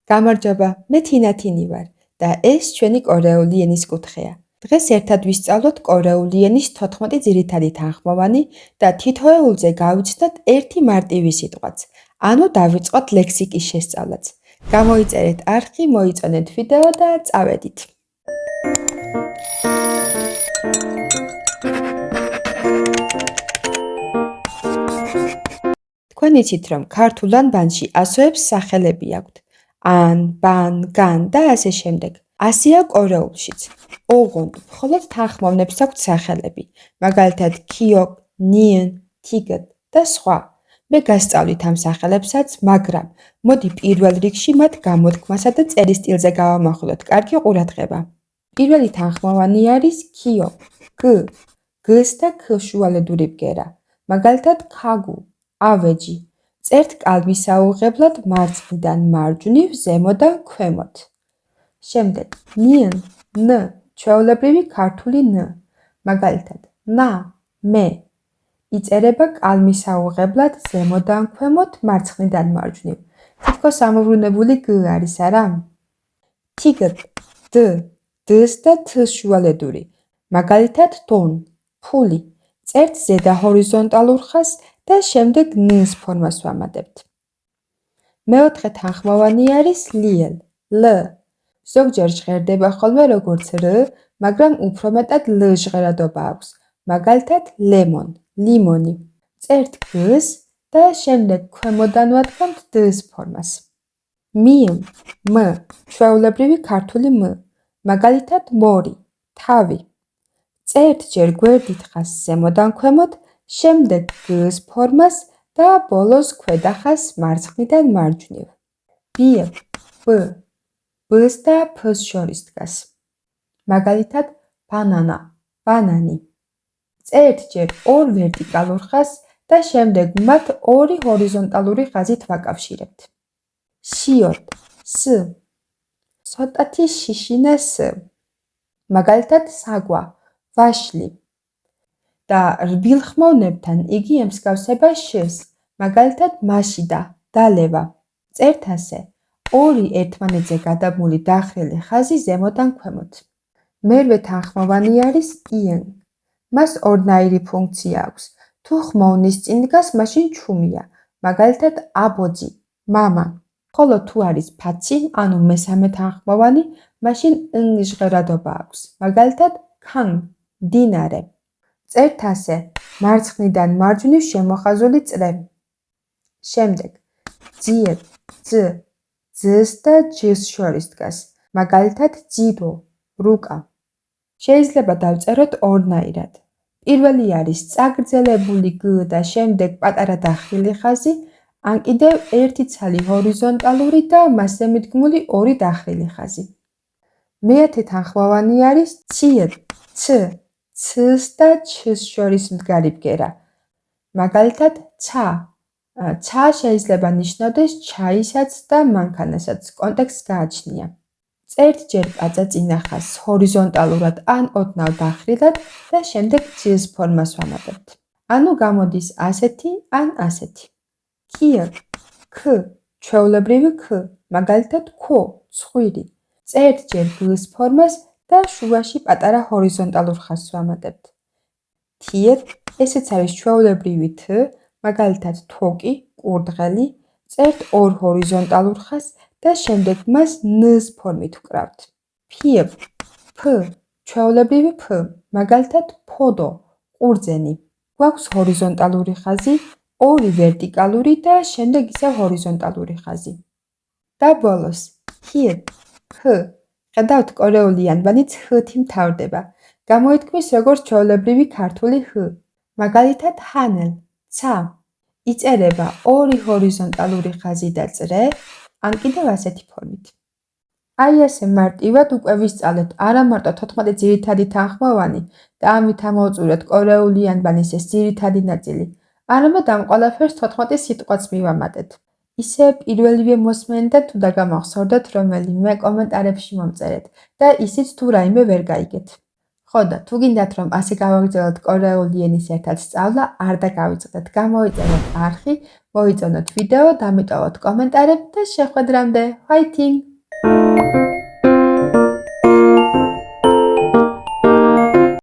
გამარჯობა, მე თინათინი ვარ და ეს ჩვენი კორეული ენის კუთხეა. დღეს ერთად ვისწავლოთ კორეული ენის 14 ძირითადი თანხმოვანი და თითოეულზე გავიცნოთ ერთი მარტივი სიტყვაც. ანუ დავიწყოთ ლექსიკის შესწავლაც. გამოიწერეთ არხი, მოიწონეთ ვიდეო და წავედით. თქვენ იცით, რომ ქართულ ანბანში ასოებს სახელები აქვთ. ან, ბან, გან და ასე შემდეგ. ასეა კორეულშიც. ოღონდ მხოლოდ თანხმოვნებს აქვთ სახელები, მაგალითად ქიოკ, ნიენ, თიგეთ და სხვა. მე გასწავლით ამ სახელებსაც, მაგრამ მოდი პირველ რიგში მათ გამოთქმასა და წერის სტილზე გავამახვილოთ. კარგი ყურადღება. პირველი თანხმოვანი არის ქიოკ, გ, გ-ს და ქ-ს შუალედური ბგერა. მაგალითად ქაგუ, ავეჯი. წერთ კალმისაუღებლად მარცხნიდან მარჯვნივ, ზემოდან ქვემოთ. შემდეგ ნიენ, ν, ჩვეულებრივი ქართული ν. მაგალითად ნა, მე. იწერება კალმისაუღებლად ზემოდან ქვემოთ, მარცხნიდან მარჯვნივ. თითქოს ამოვრუნებული გ არის, არა? თიგეთ, დ, д-ს და თ-ს შუალედური. მაგალითად დონ, ფული. წერთ ზედა ჰორიზონტალურ ხაზს და შემდეგ ν-ს ფორმას ვამატებთ. მეოთხე თანხმოვანი არის ლიელ, լ. ზოგჯერ ჟღერდება ხოლმე როგორც р, მაგრამ უფრო მეტად լ ჟღერადობა აქვს. მაგალითად ლემონ, ლიმონი. წერთ გ-ს და შემდეგ ქვემოდან ვადგამთ д-ს ფორმას. მიემ, м, ჩვეულებრივი ქართული м. მაგალითად მორი, თავი. წერთ ჯერ გვერდით ხაზს ზემოდან ქვემოთ, შემდეგ გ-ს ფორმას და ბოლოს ქვედა ხაზს მარცხნიდან მარჯვნივ. ბიებ, ბ, ბ-ს და ფ-ს შორის დგას. მაგალითად ბანანა, ბანანი. წერთ ჯერ ორ ვერტიკალურ ხაზს და შემდეგ მათ ორი ჰორიზონტალური ხაზით ვაკავშირებთ. შიოთ, ს, ცოტათი შიშინა ს. მაგალითად საგვა, ვაშლი. და რბილ ხმოვნებთან იგი ემსგავსება შ-ს, მაგალითად მაშიდა, დალევა. წერთ ასე, ორი ერთმანეთზე გადაბმული დახრილი ხაზი ზემოდან ქვემოთ. მერვე თანხმოვანი არის იენ. მას ორნაირი ფუნქცია აქვს. თუ ხმოვნის წინ დგას, მაშინ ჩუმია, მაგალითად აბოძი, მამა. ხოლო თუ არის ფაცი, ანუ მესამე თანხმოვანი, მაშინ ν ჟღერადობა აქვს, მაგალითად ქან, მდინარე. წერთ ასე, მარცხნიდან მარჯვნივ შემოხაზული წრე. შემდეგ ძიეთ, ძ, ძ-ს და ჯ-ს შორის დგას, მაგალითად ძიდო, რუკა. შეიძლება დავწეროთ ორნაირად. პირველი არის წაგრძელებული გ და შემდეგ პატარა დახრილი ხაზი, ან კიდევ ერთი ცალი ჰორიზონტალური და მასზე მიდგმული ორი დახრილი ხაზი. მეათე თანხმოვანი არის ციეთ, ც, ც-ს და ჩ-ს შორის მდგარი ბგერა. მაგალითად ცა. ცა შეიძლება ნიშნავდეს ჩაისაც და მანქანასაც, კონტექსტს გააჩნია. წერთ ჯერ პაწაწინა ხაზს ჰორიზონტალურად ან ოდნავ დახრილად და შემდეგ ძ-ს ფორმას ვამატებთ. ანუ გამოდის ასეთი ან ასეთი. ქიოკ, ქ, ჩვეულებრივი ქ, მაგალითად ქო, ცხვირი. წერთ ჯერ გ-ს ფორმას და შუაში პატარა ჰორიზონტალურ ხაზს ვამატებთ. თიეთ, ესეც არის ჩვეულებრივი თ, მაგალითად თოკი, კურდღელი. წერთ ორ ჰორიზონტალურ ხაზს და შემდეგ მას ν-ს ფორმით ვკრავთ. ფიებ, ფ, ჩვეულებრივი ფ, მაგალითად ფოდო, ყურძენი. გვაქვს ჰორიზონტალური ხაზი, ორი ვერტიკალური და შემდეგ ისევ ჰორიზონტალური ხაზი. და ბოლოს ჰიეთ, ჰ. ხედავთ კორეული ანბანიც ჰ-თი მთავრდება. გამოითქმის როგორც ჩვეულებრივი ქართული ჰ. მაგალითად ჰანელ, ცა. იწერება ორი ჰორიზონტალური ხაზი და წრე, ან კიდევ ასეთი ფორმით. აი ასე მარტივად უკვე ვისწავლეთ არა მარტო 14 ძირითადი თანხმოვანი და ამით ამოვწურეთ კორეული ანბანის ეს ძირითადი ნაწილი, არამედ ამ ყველაფერს 14 სიტყვაც მივამატეთ. ისე პირველივე მოსმენიდან თუ დაგამახსოვრდეთ რომელიმე კომენტარებში მომწერეთ და ისიც თუ რაიმე ვერ გაიგეთ. ხო და თუ გინდათ რომ ასე გავაგრძელოთ კორეული ენის ერთად სწავლა, არ დაგავიწყდეთ, გამოიწეროთ არხი, მოიწონოთ ვიდეო, დამიტოვოთ კომენტარები და შეხვედრამდე. Fighting!